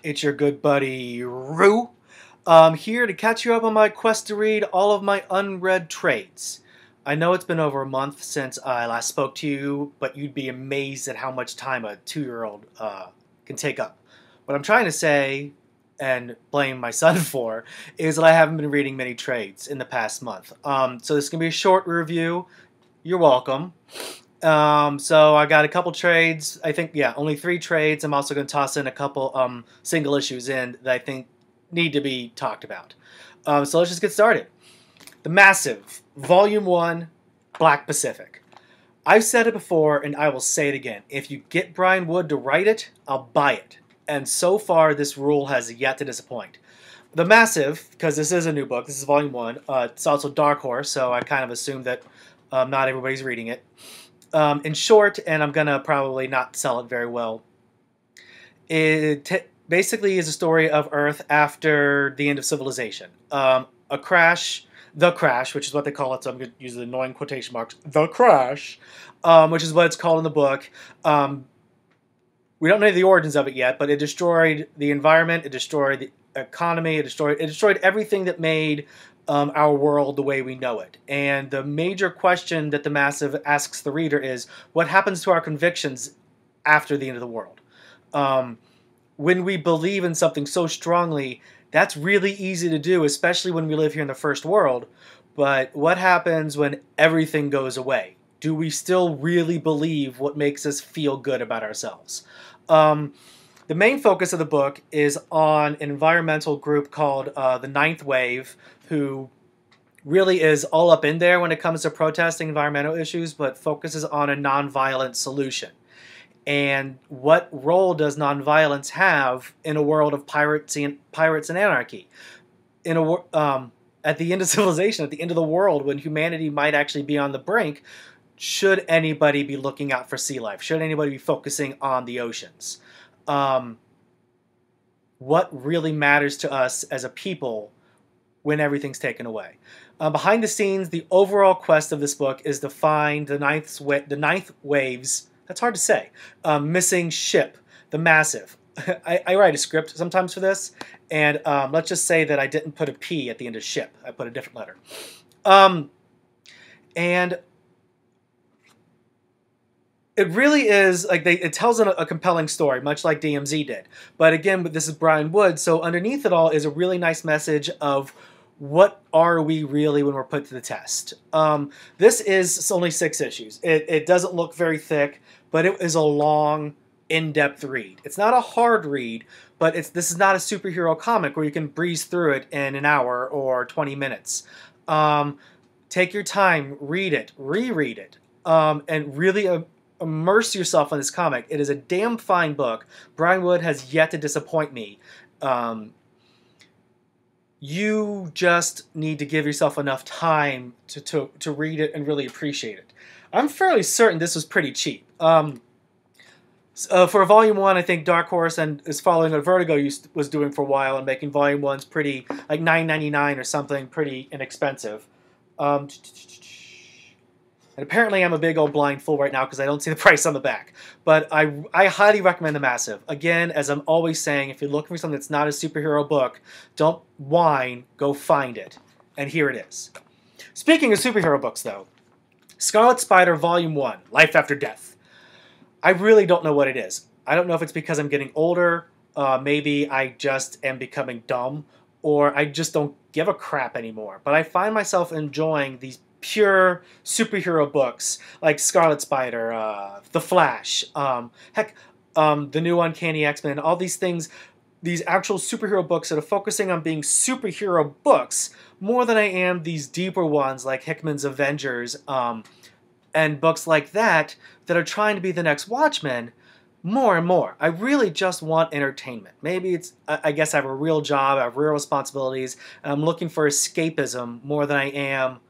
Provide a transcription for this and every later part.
It's your good buddy Rue. I'm here to catch you up on my quest to read all of my unread trades. I know it's been over a month since I last spoke to you, but you'd be amazed at how much time a 2-year-old can take up. What I'm trying to say, and blame my son for, is that I haven't been reading many trades in the past month. So this is going to be a short review. You're welcome. So I got a couple trades. I think, yeah, only 3 trades. I'm also going to toss in a couple single issues in that I think need to be talked about. So let's just get started. The Massive, Volume 1, Black Pacific. I've said it before, and I will say it again. If you get Brian Wood to write it, I'll buy it. And so far, this rule has yet to disappoint. The Massive, because this is a new book, this is Volume 1. It's also Dark Horse, so I kind of assume that not everybody's reading it. In short, and I'm going to probably not sell it very well, it basically is a story of Earth after the end of civilization. A crash, the crash, which is what they call it, so I'm going to use the annoying quotation marks, the crash, which is what it's called in the book. We don't know the origins of it yet, but it destroyed the environment, it destroyed the economy, it destroyed everything that made our world the way we know it. And the major question that the Massive asks the reader is, what happens to our convictions after the end of the world? When we believe in something so strongly, that's really easy to do, especially when we live here in the first world. But what happens when everything goes away? Do we still really believe what makes us feel good about ourselves? The main focus of the book is on an environmental group called the Ninth Wave, who really is all up in there when it comes to protesting environmental issues, but focuses on a nonviolent solution. And what role does nonviolence have in a world of pirates and anarchy? In at the end of civilization, at the end of the world, when humanity might actually be on the brink, should anybody be looking out for sea life? Should anybody be focusing on the oceans? What really matters to us as a people when everything's taken away? Behind the scenes, the overall quest of this book is to find the ninth wave's, that's hard to say, missing ship, the Massive. I write a script sometimes for this, and let's just say that I didn't put a P at the end of ship. I put a different letter. And it really is, like, it tells a compelling story, much like DMZ did. But again, this is Brian Wood, so underneath it all is a really nice message of what are we really when we're put to the test. This is only 6 issues. It doesn't look very thick, but it is a long, in-depth read. It's not a hard read, but this is not a superhero comic where you can breeze through it in an hour or 20 minutes. Take your time, read it, reread it, and really immerse yourself in this comic. It is a damn fine book. Brian Wood has yet to disappoint me. You just need to give yourself enough time to read it and really appreciate it. I'm fairly certain this was pretty cheap. For Volume 1, I think Dark Horse is following what Vertigo was doing for a while and making Volume 1s pretty, like $9.99 or something, pretty inexpensive. And apparently I'm a big old blind fool right now because I don't see the price on the back. But I highly recommend The Massive. Again, as I'm always saying, if you're looking for something that's not a superhero book, don't whine, go find it. And here it is. Speaking of superhero books, though, Scarlet Spider Volume 1, Life After Death. I really don't know what it is. I don't know if it's because I'm getting older, maybe I just am becoming dumb, or I just don't give a crap anymore. But I find myself enjoying these pure superhero books like Scarlet Spider, The Flash, the new Uncanny X-Men, all these things, these actual superhero books that are focusing on being superhero books more than I am these deeper ones like Hickman's Avengers, and books like that are trying to be the next Watchmen more and more. I really just want entertainment. Maybe it's, I guess I have a real job, I have real responsibilities, and I'm looking for escapism more than I am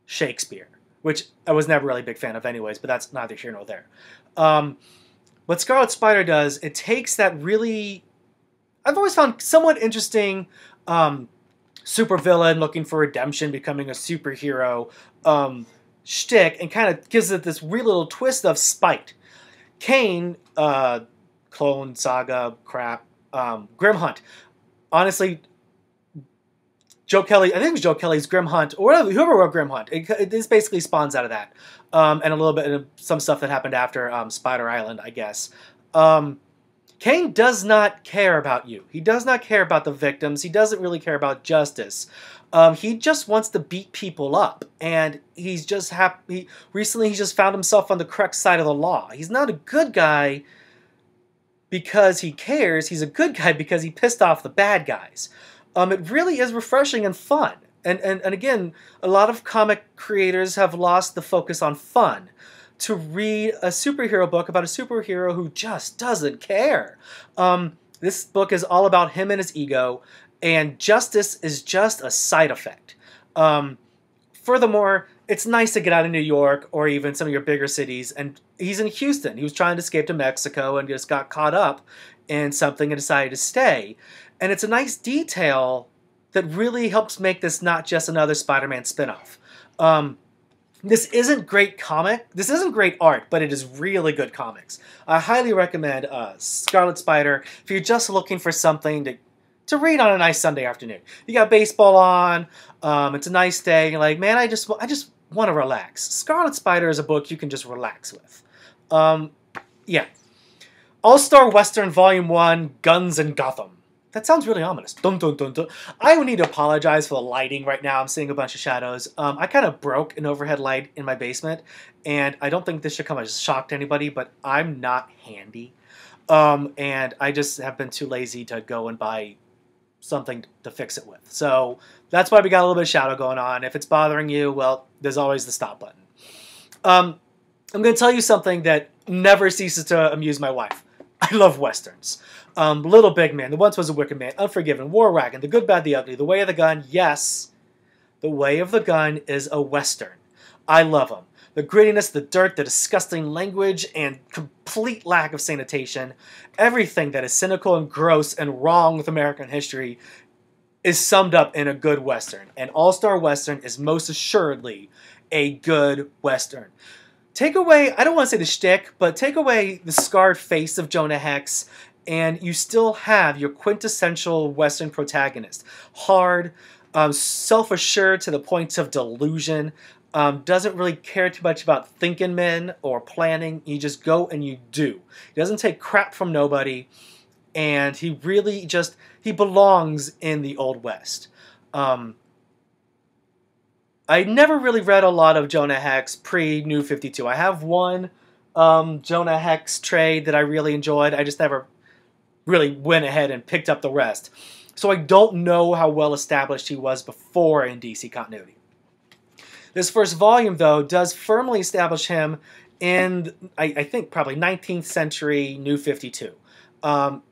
Shakespeare, which I was never really a big fan of anyways, but that's neither here nor there. What Scarlet Spider does, it takes that really, I've always found somewhat interesting supervillain looking for redemption, becoming a superhero shtick, and kind of gives it this real little twist of spite. Kane, Clone Saga crap, Grim Hunt. Honestly, Joe Kelly, I think it was Joe Kelly's Grim Hunt, or whatever, whoever wrote Grim Hunt. This basically spawns out of that. And a little bit of some stuff that happened after Spider Island, I guess. Kane does not care about you. He does not care about the victims. He doesn't really care about justice. He just wants to beat people up. And he's just happy. Recently, he just found himself on the correct side of the law. He's not a good guy because he cares. He's a good guy because he pissed off the bad guys. It really is refreshing and fun. And again, a lot of comic creators have lost the focus on fun to read a superhero book about a superhero who just doesn't care. This book is all about him and his ego, and justice is just a side effect. Furthermore, it's nice to get out of New York or even some of your bigger cities, and he's in Houston. He was trying to escape to Mexico and just got caught up in something and decided to stay. And it's a nice detail that really helps make this not just another Spider-Man spinoff. This isn't great comic. This isn't great art, but it is really good comics. I highly recommend Scarlet Spider if you're just looking for something to read on a nice Sunday afternoon. You got baseball on. It's a nice day. You're like, man, I just want to relax. Scarlet Spider is a book you can just relax with. Yeah. All-Star Western Volume 1, Guns and Gotham. That sounds really ominous. Dun, dun, dun, dun. I would need to apologize for the lighting right now. I'm seeing a bunch of shadows. I kind of broke an overhead light in my basement, and I don't think this should come as a shock to anybody, but I'm not handy. And I just have been too lazy to go and buy something to fix it with. So that's why we got a little bit of shadow going on. If it's bothering you, well, there's always the stop button. I'm going to tell you something that never ceases to amuse my wife. I love Westerns. Little Big Man, The Once Was a Wicked Man, Unforgiven, War Wagon, The Good, Bad, the Ugly, The Way of the Gun. Yes, The Way of the Gun is a Western. I love them. The grittiness, the dirt, the disgusting language, and complete lack of sanitation. Everything that is cynical and gross and wrong with American history is summed up in a good Western. And All-Star Western is most assuredly a good Western. Take away, I don't want to say the shtick, but take away the scarred face of Jonah Hex, and you still have your quintessential Western protagonist. Hard, self-assured to the point of delusion, doesn't really care too much about thinking men or planning. You just go and you do. He doesn't take crap from nobody, and he really just, he belongs in the Old West. I never really read a lot of Jonah Hex pre-New 52. I have one Jonah Hex trade that I really enjoyed. I just never really went ahead and picked up the rest. So I don't know how well established he was before in DC continuity. This first volume, though, does firmly establish him in, I think, probably 19th century New 52.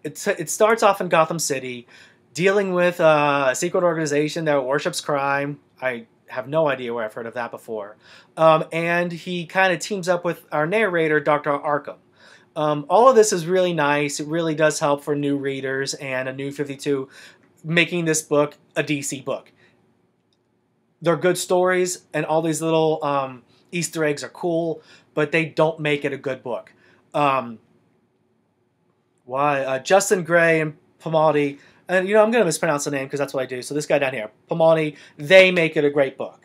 It starts off in Gotham City, dealing with a secret organization that worships crime. I have no idea where I've heard of that before. And he kind of teams up with our narrator, Dr. Arkham. All of this is really nice. It really does help for new readers and a New 52, making this book a DC book. They're good stories, and all these little Easter eggs are cool, but they don't make it a good book. Justin Gray and Pamaldi, and you know I'm going to mispronounce the name because that's what I do, so this guy down here, Pamaldi, they make it a great book.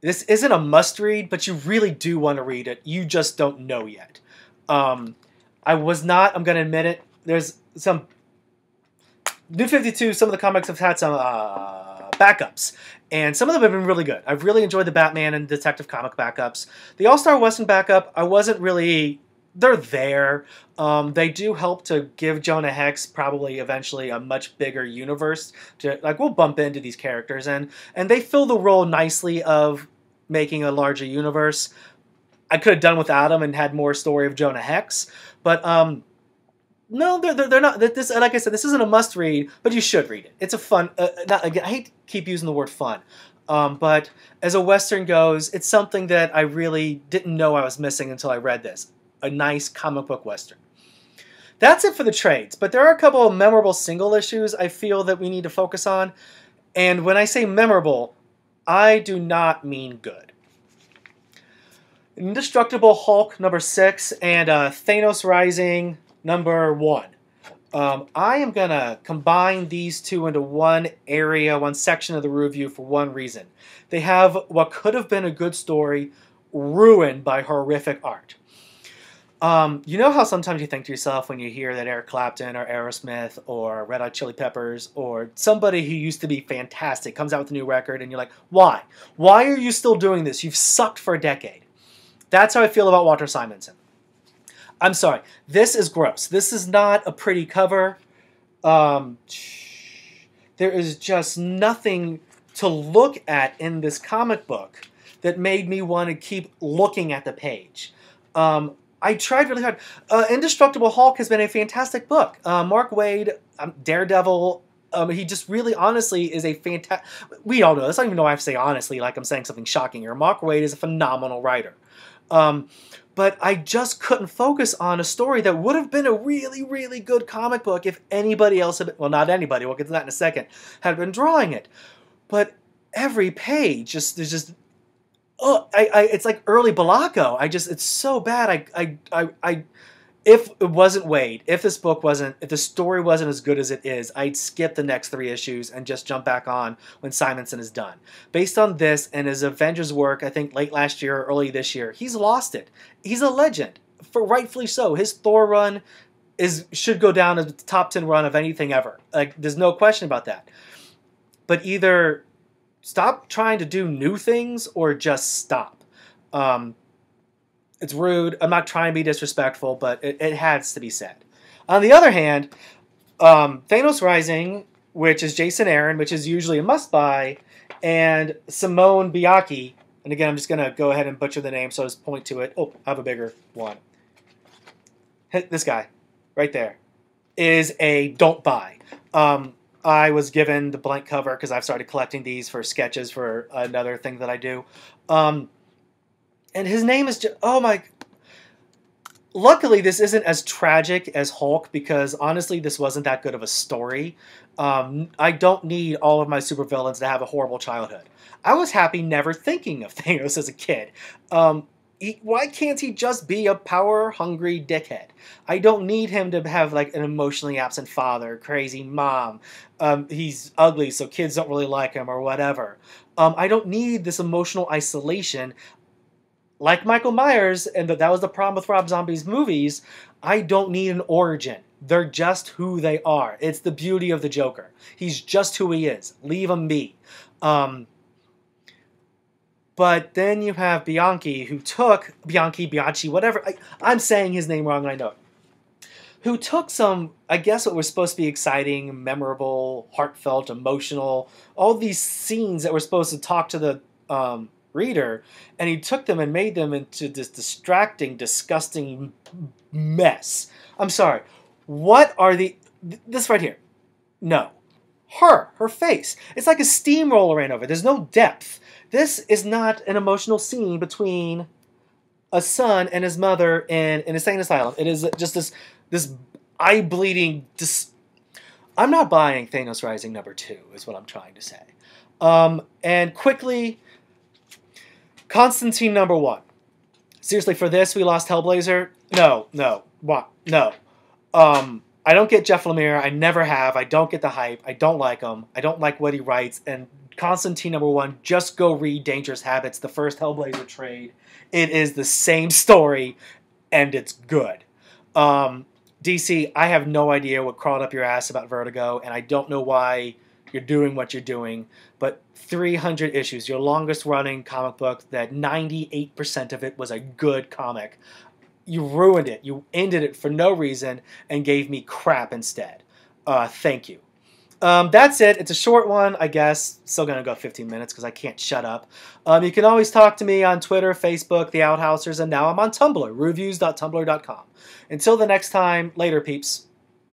This isn't a must-read, but you really do want to read it. You just don't know yet. I'm going to admit it, there's some New 52, some of the comics have had some backups, and some of them have been really good. I've really enjoyed the Batman and Detective Comic backups. The All-Star Western backup, I wasn't really... They're there. They do help to give Jonah Hex probably eventually a much bigger universe. We'll bump into these characters, and they fill the role nicely of making a larger universe. I could have done without them and had more story of Jonah Hex, but no, they're not. This, like I said, this isn't a must-read, but you should read it. It's a fun. Again, I hate to keep using the word fun, but as a Western goes, it's something that I really didn't know I was missing until I read this. A nice comic book Western. That's it for the trades, but there are a couple of memorable single issues I feel that we need to focus on, and when I say memorable, I do not mean good. Indestructible Hulk number 6 and Thanos Rising number 1. I am going to combine these two into one area, one section of the review for one reason. They have what could have been a good story ruined by horrific art. You know how sometimes you think to yourself when you hear that Eric Clapton or Aerosmith or Red Hot Chili Peppers or somebody who used to be fantastic comes out with a new record and you're like, why? Why are you still doing this? You've sucked for a decade. That's how I feel about Walter Simonson. I'm sorry. This is gross. This is not a pretty cover. There is just nothing to look at in this comic book that made me want to keep looking at the page. I tried really hard. Indestructible Hulk has been a fantastic book. Mark Waid, Daredevil, he just really honestly is a fantastic... We all know this. I don't even know why I have to say honestly like I'm saying something shocking here. Mark Waid is a phenomenal writer. But I just couldn't focus on a story that would have been a really, really good comic book if anybody else had been... Well, not anybody. We'll get to that in a second. Had been drawing it. But every page, there's just... Oh, it's like early Balaco. It's so bad. If it wasn't Wade, if this book wasn't, if the story wasn't as good as it is, I'd skip the next 3 issues and just jump back on when Simonson is done. Based on this and his Avengers work, I think late last year or early this year, he's lost it. He's a legend, rightfully so. His Thor run should go down as the top 10 run of anything ever. Like, there's no question about that. But either stop trying to do new things or just stop. It's rude. I'm not trying to be disrespectful, but it has to be said. On the other hand, Thanos Rising, which is Jason Aaron, which is usually a must-buy, and Simone Bianchi, and again, I'm just going to go ahead and butcher the name, so I'll just point to it. Oh, I have a bigger one. This guy, right there, is a don't buy. I was given the blank cover because I've started collecting these for sketches for another thing that I do. And his name is just, oh my... Luckily, this isn't as tragic as Hulk because, honestly, this wasn't that good of a story. I don't need all of my supervillains to have a horrible childhood. I was happy never thinking of Thanos as a kid. Why can't he just be a power-hungry dickhead? I don't need him to have, like, an emotionally absent father, crazy mom. He's ugly, so kids don't really like him, or whatever. I don't need this emotional isolation. Like Michael Myers, and that was the problem with Rob Zombie's movies, I don't need an origin. They're just who they are. It's the beauty of the Joker. He's just who he is. Leave him be. But then you have Bianchi, who took... Bianchi, whatever. I'm saying his name wrong, and I know it. Who took some, I guess what was supposed to be exciting, memorable, heartfelt, emotional, all these scenes that were supposed to talk to the reader, and he took them and made them into this distracting, disgusting mess. I'm sorry. What are the... This right here. No. Her face. It's like a steamroller ran over. There's no depth. This is not an emotional scene between a son and his mother in an insane asylum. It is just this eye-bleeding... I'm not buying Thanos Rising #2, is what I'm trying to say. And quickly... Constantine #1. Seriously, for this, we lost Hellblazer? No. What? No. I don't get Jeff Lemire. I never have. I don't get the hype. I don't like him. I don't like what he writes. And Constantine #1, just go read Dangerous Habits, the first Hellblazer trade. It is the same story, and it's good. DC, I have no idea what crawled up your ass about Vertigo, and I don't know why you're doing what you're doing, but 300 issues, your longest running comic book, that 98% of it was a good comic. You ruined it. You ended it for no reason and gave me crap instead. Thank you. That's it. It's a short one, I guess. Still going to go 15 minutes because I can't shut up. You can always talk to me on Twitter, Facebook, The Outhousers, and now I'm on Tumblr, RUViews.tumblr.com. Until the next time, later, peeps.